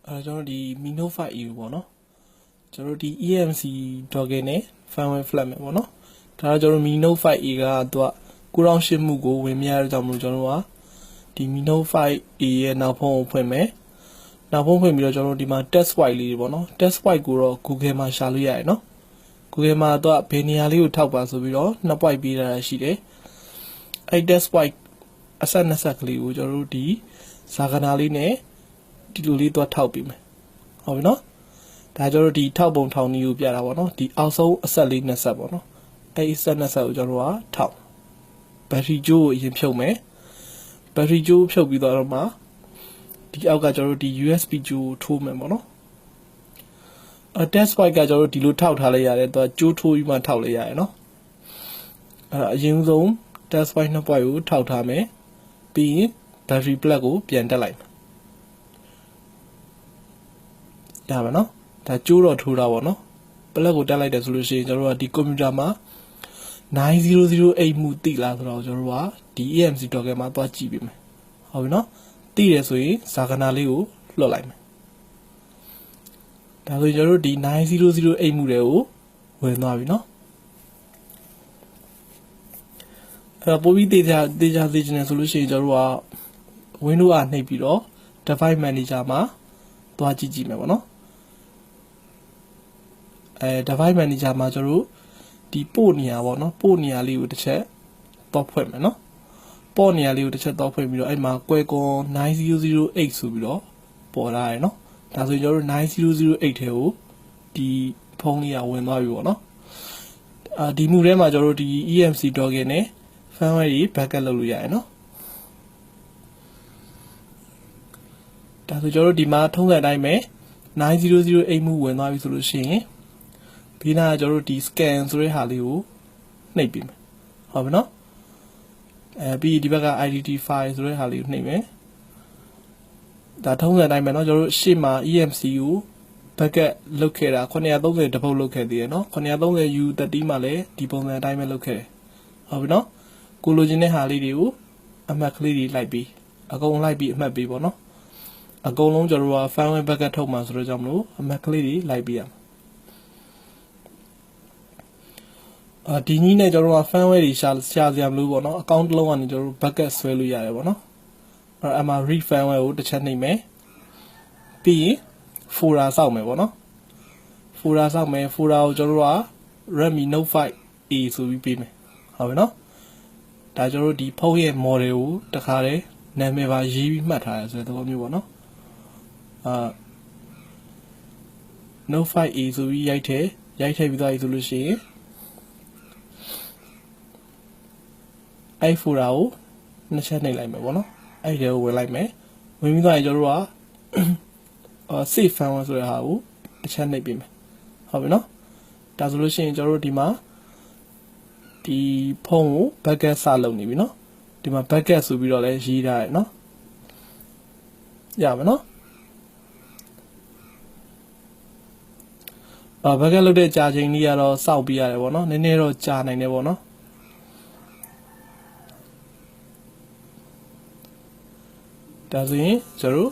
ကျွန်တော်ဒီ Mino 5E ပေါ့နော်ကျွန်တော်ဒီ EMC Dogger နဲ့ firmware flat မယ်ပေါ့နော်ဒါတော့ကျွန်တော် Mino 5E ကသူက98မှုကိုဝင်မြရတဲ့ကြောင့်မလို့ကျွန်တော်ကဒီ Mino 5E ရဲ့နောက်ဖုံးကိုဖွင့်မယ်နောက်ဖုံးဖွင့်ပြီးတော့ကျွန်တော်ဒီမှာ test white လေးပေါ့နော် test white ကိုတော့ Google မှာရှာလို့ရတယ်နော် Google မှာသူကဘယ်နေရာလေးကိုထောက်ပါဆိုပြီးတော့နှစ် white ပေးထားတာရှိတယ်အဲ့ test white အဆက်နှစ်ဆက်ကလေးကိုကျွန်တော်တို့ဒီဇာကနာလေးနဲ့ဒီလိုလေးတော့ထောက်ပြီးမယ်ဟုတ်ပြီနော်ဒါကျွန်တော်ဒီထောက်ပုံထောင်နည်းကိုပြတာပေါ့နော်ဒီအောက်ဆုံးအဆက်လေးနှစ်ဆက်ပေါ့နော်အဲ့အဆက်နှစ်ဆက်ကိုကျွန်တော်ကထောက်ဘက်ထရီကျိုးကိုအရင်ဖြုတ်မယ်ဘက်ထရီကျိုးဖြုတ်ပြီးတော့မှဒီအောက်ကကျွန်တော်ဒီ USB ကျိုးထိုးမယ်ပေါ့နော်test white ကကျွန်တော်ဒီလိုထောက်ထားလိုက်ရတယ်သူကကျိုးထိုးပြီးမှထောက်လိုက်ရတယ်နော်အဲ့အရင်ဆုံး test white နှစ် point ကိုထောက်ထားမယ်ပြီးရင် battery plug ကိုပြန်တက်လိုက်ရပါနော်ဒါကျိုးတော့ထိုးတာပေါ့နော် plug ကိုတက်လိုက်တယ်ဆိုလို့ရှိရင်ကျွန်တော်တို့ကဒီကွန်ပျူတာမှာ9008မှုတိလားဆိုတော့ကျွန်တော်တို့ကဒီ EMC Dogger မှာသွားကြည့်ပေးမယ်ဟုတ်ပြီနော်တိတယ်ဆိုရင်ဇာကနာလေးကိုလွှတ်လိုက်မယ်ဒါဆိုရင်ကျွန်တော်တို့ဒီ9008မှုတွေကိုဝင်သွားပြီနော်အဲ့ပို့ပြီးတေချာသိချင်တယ်ဆိုလို့ရှိရင်ကျွန်တော်တို့က Windows အားနှိပ်ပြီးတော့ Device Manager မှာသွားကြည့်မယ်ပေါ့နော်Device Manager မှာကျွန်တော်တို့ဒီပို့နေရာပေါ့နော်ပို့နေရာလေးကိုတစ်ချက်တော့ဖွင့်မယ်နော်ပို့နေရာလေးကိုတစ်ချက်တော့ဖွင့်ပြီးတော့အဲ့မှာ Qualcomm 9008ဆိုပြီးတော့ပေါ်လာရယ်နော်ဒါဆိုကျွန်တော်တို့9008ထဲကိုဒီဖုန်းလေးကဝင်သွားပြီပေါ့နော်ဒီမှုထဲမှာကျွန်တော်တို့ဒီ EMC Dogger နဲ့ firmware ကြီး backup လုပ်လို့ရတယ်နော်ဒါဆိုကျွန်တော်တို့ဒီမှာထုံးစံအတိုင်းပဲ9008မှုဝင်သွားပြီဆိုလို့ရှိရင်ဒီနာကကျွန်တော်တို့ဒီ scan ဆိုတဲ့ဟာလေးကိုနှိပ်ပြီးမယ်ဟုတ်ပြီနော်ပြီးဒီဘက်က IDT file ဆိုတဲ့ဟာလေးကိုနှိပ်မယ်ဒါထုံးစံအတိုင်းပဲเนาะကျွန်တော်တို့ရှေ့မှာ EMC ကို backup လုပ်ခဲ့တာ930တပုတ်လုပ်ခဲ့သေးတယ်เนาะ930 U30 မှာလည်းဒီပုံစံအတိုင်းပဲလုပ်ခဲ့တယ်ဟုတ်ပြီเนาะကိုလိုချင်တဲ့ဟာလေးတွေကိုအမှတ်ကလေးတွေလိုက်ပြီးအကုန်လိုက်ပြီးအမှတ်ပေးပေါ့เนาะအကုန်လုံးကျွန်တော်တို့က firmware backup ထုတ်မှာဆိုတော့ကြောင့်မလို့အမှတ်ကလေးတွေလိုက်ပြီးရမှာဒီနည်းနဲ့ကျွန်တော်တို့က firmware တွေရှာစရာမလိုပေါ့เนาะအကောင့်တစ်လုံးကနေကျွန်တော်တို့ backup ဆွဲလို့ရတယ်ပေါ့เนาะအဲ့မှာ read firmware ကိုတစ်ချက်နှိပ်မယ်ပြီးရင် folder စောက်မယ်ပေါ့နော် folder စောက်မယ် folder ကိုကျွန်တော်တို့က Redmi Note 5A ဆိုပြီးပေးမယ်ဟုတ်ပြီနော်ဒါကျွန်တော်တို့ဒီဖုန်းရဲ့ model ကိုတခါတည်းနာမည်ပါရေးပြီးမှတ်ထားရဆိုတဲ့သဘောမျိုးပေါ့နော်Note 5A ဆိုပြီးရိုက်ထည့်ပြီးသွားပြီဆိုလို့ရှိရင်အဲ့ folder ကိုနှစ်ချက်နှိပ်လိုက်မယ်ပေါ့နော်အဲ့ဒီကိုဝင်လိုက်မယ်ဝင်ပြီးသွားရင်ကျွန်တော်တို့ကsave firmware ဆိုတဲ့ဟာကိုတစ်ချက်နှိပ်ပေးမယ်ဟုတ်ပြီနော်ဒါဆိုလို့ရှိရင်ကျွန်တော်တို့ဒီမှာဒီဖုန်းကို backup စလုပ်နေပြီနော်ဒီမှာ backup ဆိုပြီးတော့လည်းရေးထားရနော်ရပါနော်backup လုပ်တဲ့ကြာချိန်လေးကတော့စောင့်ပြရတယ်ပေါ့နော်နည်းနည်းတော့ကြာနိုင်တယ်ပေါ့နော်ဒါဆိုရင်ကျွန်တော်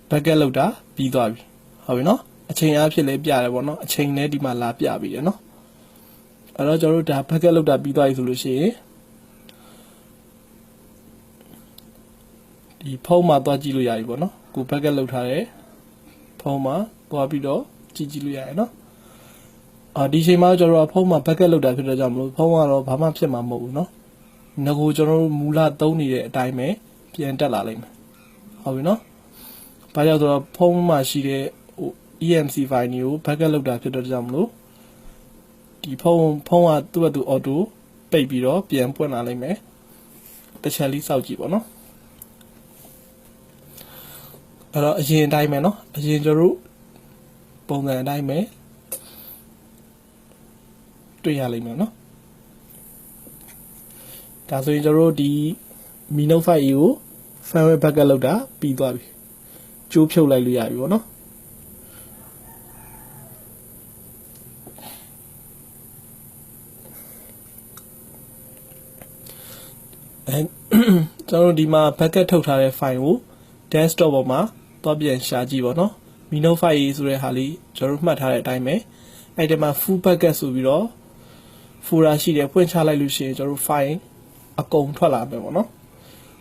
backup လောက်တာပြီးသွားပြီဟုတ်ပြီနော်အချိန်အားဖြင့်လည်းပြရတယ်ပေါ့နော်အချိန်လည်းဒီမှာလာပြပြီးတယ်နော်အဲ့တော့ကျွန်တော်တို့ဒါ backup လောက်တာပြီးသွားပြီဆိုလို့ရှိရင်ဒီဖုန်းမှာသွားကြည့်လို့ရပြီပေါ့နော်ကို backup လောက်ထားတဲ့ဖုန်းမှာသွားပြီးတော့ကြည့်လို့ရတယ်နော်ဒီချိန်မှာကျွန်တော်တို့ဖုန်းမှာ backup လောက်တာဖြစ်တဲ့ကြောင့်မလို့ဖုန်းကတော့ဘာမှဖြစ်မှာမဟုတ်ဘူးနော်ငါကိုကျွန်တော်တို့မူလသုံးနေတဲ့အတိုင်းပဲပြန်တက်လာလိမ့်မယ်ဟုတ်ပြီနော်ဘာကြောင့်ဆိုတော့ဖုန်းမှာရှိတဲ့ EMC file တွေကို backup လုပ်တာဖြစ်တဲ့ကြောင့်မလို့ဒီဖုန်းကသူ့အတူ auto ပိတ်ပြီးတော့ပြန်ပွင့်လာလိမ့်မယ်တစ်ချက်လေးစောင့်ကြည့်ပေါ့နော်အဲ့တော့အရင်အတိုင်းပဲเนาะအရင်ကျွန်တော်တို့ပုံစံအတိုင်းပဲတွေ့ရလိမ့်မယ်เนาะဒါဆိုရင်ကျွန်တော်တို့ဒီ Mino 5E ကို firmware backup လုပ်တာပြီးသွားပြီကျိုးဖြုတ်လိုက်လို့ရပြီပေါ့နော်ကျွန်တော်တို့ဒီမှာ backup ထုတ်ထားတဲ့ file ကို desktop ပေါ်မှာ တော့ပြန်ရှာကြည့်ပေါ့နော် Mi Note 5A ဆိုတဲ့ဟာလေးကျွန်တော်တို့မှတ်ထားတဲ့အတိုင်းပဲအဲ့ဒီမှာ full bucket ဆိုပြီးတော့ folder ရှိတယ်ဖွင့်ချလိုက်လို့ရှိရင်ကျွန်တော်တို့ file အကုန်ထွက်လာမယ်ပေါ့နော်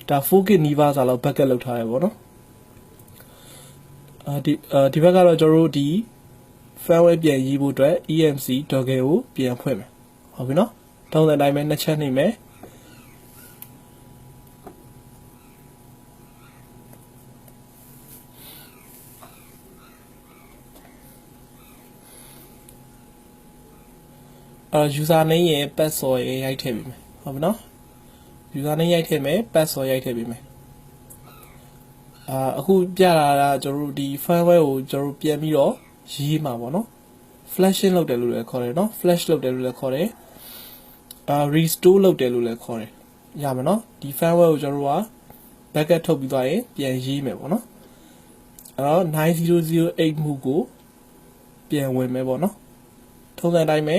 ဒါ 4K နီးပါးစာလောက် bucket လောက်ထားရပေါ့နော်ဒီဘက်ကတော့ကျွန်တော်တို့ဒီ firmware ပြန်ရေးဖို့အတွက် EMC toggle ကိုပြန်ဖွင့်မယ်ဟုတ်ပြီနော်တုံးတဲ့အတိုင်းပဲနှစ်ချက်နှိပ်မယ်user name ရဲ့ password ရဲ့ရိုက်ထည့်ပေးမယ်ဟုတ်ပြီနော် user name ရိုက်ထည့်မယ် password ရိုက်ထည့်ပေးမယ်အခုပြတာကကျွန်တော်တို့ဒီ firmware ကိုကျွန်တော်တို့ပြန်ပြီးတော့ရေးမှာပေါ့နော် flashing လုပ်တယ်လို့လည်းခေါ်တယ်နော် flash လုပ်တယ်လို့လည်းခေါ်တယ်restore လုပ်တယ်လို့လည်းခေါ်တယ်ရမယ်နော်ဒီ firmware ကိုကျွန်တော်တို့က backup ထုတ်ပြီးသွားရင်ပြန်ရေးမယ်ပေါ့နော်အဲ့တော့9008မှုကိုပြန်ဝင်မယ်ပေါ့နော်ထုံးစံတိုင်းပဲ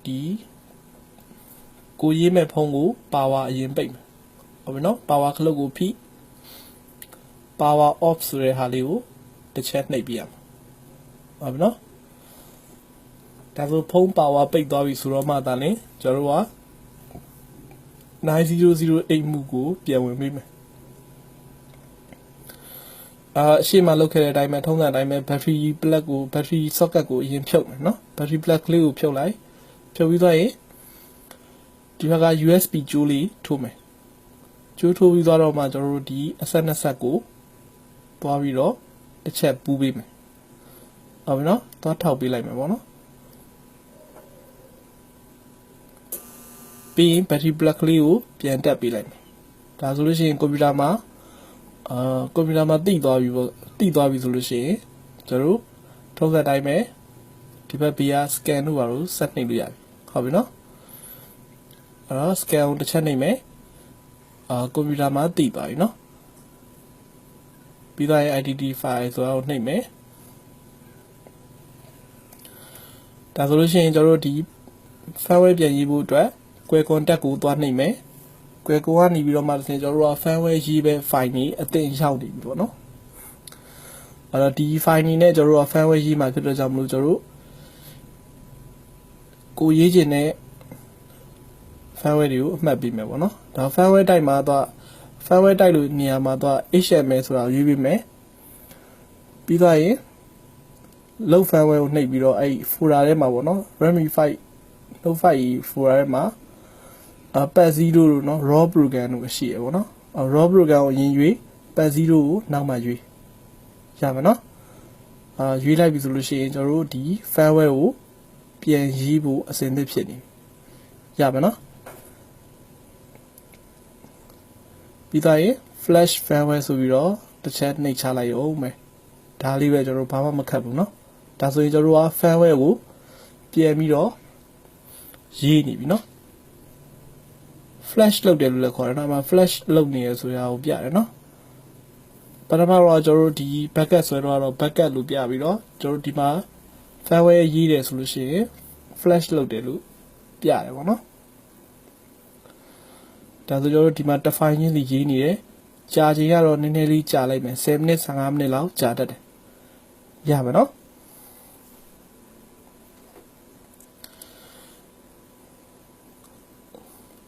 ဒီကိုရေးမဲ့ဖုန်းကို power အရင်ပိတ်မယ်ဟုတ်ပြီနော် power ခလုတ်ကိုဖိ power off ဆိုတဲ့ဟာလေးကိုတစ်ချက်နှိပ်ပြရမှာဟုတ်ပြီနော်ဒါဆိုဖုန်း power ပိတ်သွားပြီဆိုတော့မှသာလေကျွန်တော်တို့က9008မှုကိုပြန်ဝင်ပေးမယ်အရှိမလောက်ခဲ့တဲ့အတိုင်းပဲထုံးစံအတိုင်းပဲ battery plug ကို battery socket ကိုအရင်ဖြုတ်မယ်နော် battery plug ကလေးကိုဖြုတ်လိုက်ဖြုတ်ပြီးသွားရင်ဒီဘက်က USB ကြိုးလေးထိုးမယ်ကြိုးထိုးပြီးသွားတော့မှကျွန်တော်တို့ဒီအဆက်နှစ်ဆက်ကိုသွားပြီးတော့တစ်ချက်ပူးပေးမယ်ဟုတ်ပြီနော်သွားထောက်ပေးလိုက်မယ်ပေါ့နော်ပြီးရင် battery plug ကလေးကိုပြန်တက်ပေးလိုက်မယ်ဒါဆိုလို့ရှိရင်ကွန်ပျူတာမှာတိသွားပြီပေါ့တိသွားပြီဆိုလို့ရှိရင်ကျွန်တော်တို့ထုံးစံတိုင်းပဲဒီဘက်ဘေးက scan လို့ပါလို့ဆက်နှိပ်လို့ရပြီဟုတ်ပြီနော်အဲ့တော့ scan ကိုတစ်ချက်နှိပ်မယ်ကွန်ပျူတာမှာတိသွားပြီနော်ပြီးတော့ IDD file ဆိုတော့နှိပ်မယ်ဒါဆိုလို့ရှိရင်ကျွန်တော်တို့ဒီ firmware ပြန်ရေးဖို့အတွက် Qualcomm contact ကိုသွားနှိပ်မယ် Qualcomm ကနေပြီးတော့မှကျွန်တော်တို့က firmware ရေးပဲ file ကြီးအသင့်ရောက်နေပြီပေါ့နော်အဲ့တော့ဒီ file ကြီးနဲ့ကျွန်တော်တို့က firmware ရေးမှာဖြစ်တော့ကြောင့်မလို့ကျွန်တော်တို့ကိုရေးခြင်းနဲ့ firmware တွေကိုအမှတ်ပေးမယ်ပေါ့နော်ဒါ firmware တိုက်မှာတော့ firmware တိုက်လို့နေရာမှာတော့ HTML ဆိုတာရေးပေးမယ်ပြီးတော့ရင် load firmware ကိုနှိပ်ပြီးတော့အဲ့ folder ထဲမှာပေါ့နော် Redmi 5 Note 5 folder ထဲမှာpad 0လို့နော် raw program လို့ရှိရပေါ့နော် raw program ကိုအရင်ရွေး pad 0ကိုနောက်မှရွေးရမယ်နော်ရွေးလိုက်ပြီဆိုလို့ရှိရင်ကျွန်တော်တို့ဒီ firmware ကိုပြန်ရေးဖို့အဆင်သင့်ဖြစ်နေရမယ်နော်ပြီးတော့ရင် flash firmware ဆိုပြီးတော့တစ်ချက်နှိပ်ချလိုက်အောင်မယ်ဒါလေးပဲကျွန်တော်တို့ဘာမှမခတ်ဘူးเนาะဒါဆိုရင်ကျွန်တော်တို့က firmware ကိုပြန်ပြီးတော့ရေးနေပြီเนาะ flash လုပ်တယ်လို့လည်းခေါ်တယ်เนาะမှာ flash လုပ်နေရဆိုတာကိုပြတယ်เนาะပထမတော့ကျွန်တော်တို့ဒီ backup ဆွဲတော့ backup လို့ပြပြီးတော့ကျွန်တော်တို့ဒီမှာ firmware ရေးတယ်ဆိုလို့ရှိရင် flash လုပ်တယ်လို့ပြတယ်ပေါ့เนาะဒါဆိုကျွန်တော်တို့ဒီမှာတစ်ဖိုင်ချင်းစီရေးနေတယ်ကြာချိန်ကတော့နည်းနည်းလေးကြာလိုက်မယ်10မိနစ်15မိနစ်လောက်ကြာတတ်တယ်ရပါနော်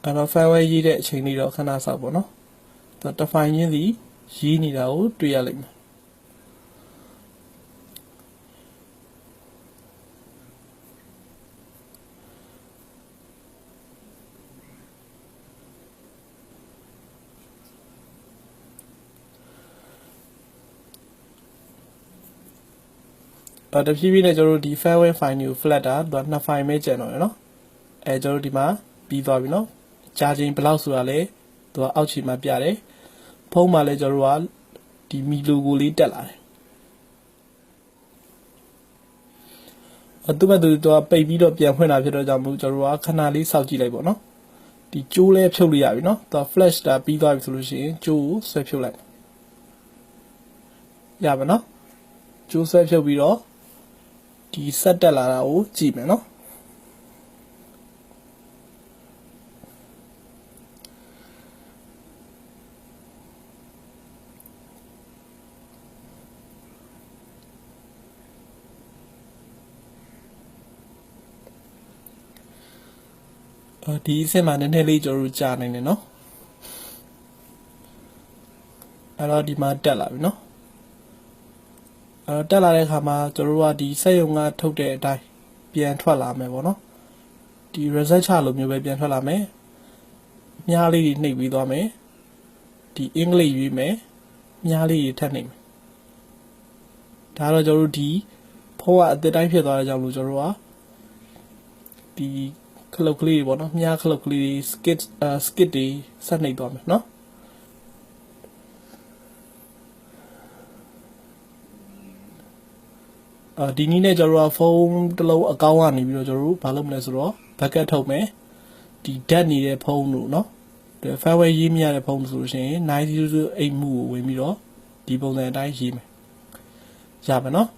အဲ့တော့ firmware ရေးတဲ့အချိန်လေးတော့ခဏစောက်ပေါ့နော်တစ်ဖိုင်ချင်းစီရေးနေတာကိုတွေ့ရလိမ့်မယ်တဖြည်းဖြည်းနဲ့ကျွန်တော်တို့ဒီ firmware file ကို flat တာသူက2 file ပဲကျန်တော့ရယ်နော်ကျွန်တော်တို့ဒီမှာပြီးသွားပြီနော်ကြာချိန်ဘယ်လောက်ဆိုတာလဲသူကအောက်ခြေမှာပြတယ်ဖုန်းမှာလဲကျွန်တော်တို့ကဒီမီ logo လေးတက်လာတယ်သူကသူကပိတ်ပြီးတော့ပြန်ဖွင့်တာဖြစ်တော့ကြောင့်မို့ကျွန်တော်တို့ကခဏလေးစောင့်ကြည့်လိုက်ပေါ့နော်ဒီကျိုးလဲဖြုတ်လို့ရပြီနော်သူက flash တာပြီးသွားပြီဆိုလို့ရှိရင်ကျိုးကိုဆွဲဖြုတ်လိုက်ရပါနော်ကျိုးဆွဲဖြုတ်ပြီးတော့ဒီဆက်တက်လာတာကိုကြည့်မယ်နော် ဒီအဆင့်မှာနည်းနည်းလေးကျွန်တော်တို့ကြာနိုင်တယ်နော်အဲ့တော့ဒီမှာတက်လာပြီနော်တက်လာတဲ့အခါမှာကျွန်တော်တို့ကဒီစက်ရုံကထုတ်တဲ့အတိုင်းပြန်ထွက်လာမယ်ပေါ့နော်ဒီ result ချလိုမျိုးပဲပြန်ထွက်လာမယ်မြားလေးတွေနှိပ်ပြီးသွားမယ်ဒီအင်္ဂလိပ်ရွေးမယ်မြားလေးတွေထပ်နှိပ်မယ်ဒါတော့ကျွန်တော်တို့ဒီဖုန်းကအသစ်တိုင်းဖြစ်သွားတဲ့ကြောင့်လို့ကျွန်တော်တို့ကဒီခလုတ်ကလေးတွေပေါ့နော်မြားခလုတ်ကလေးတွေ skit တွေဆက်နှိပ်သွားမယ်နော်ဒီနည်းနဲ့ကျွန်တော်တို့ကဖုန်းတစ်လုံးအကောင့်ကနေပြီးတော့ကျွန်တော်တို့ဘာလုပ်မလဲဆိုတော့ backup ထုတ်မယ်ဒီ dead နေတဲ့ဖုန်းတို့เนาะ fireware ရေးမရတဲ့ဖုန်းဆိုလို့ရှိရင်9008မှုကိုဝင်ပြီးတော့ဒီပုံစံအတိုင်းရေးမယ်ရပါเนาะ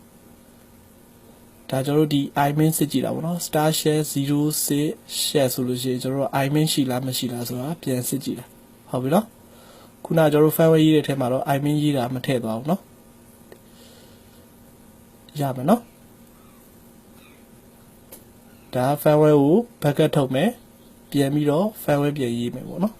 ဒါကျွန်တော်တို့ဒီ imin စစ်ကြည့်တာပေါ့เนาะ star share 06 share ဆိုလို့ရှိရင်ကျွန်တော်တို့ imin ရှိလားမရှိလားဆိုတာပြန်စစ်ကြည့်တာဟုတ်ပြီเนาะခုနကကျွန်တော်တို့ fireware ရေးတဲ့အထက်မှာတော့ imin ရေးတာမထည့်သွားဘူးเนาะရပါเนาะဒါ fireware ကို backup ထုတ်မယ်ပြန်ပြီးတော့ fireware ပြန်ရေးမယ်ပေါ့เนาะ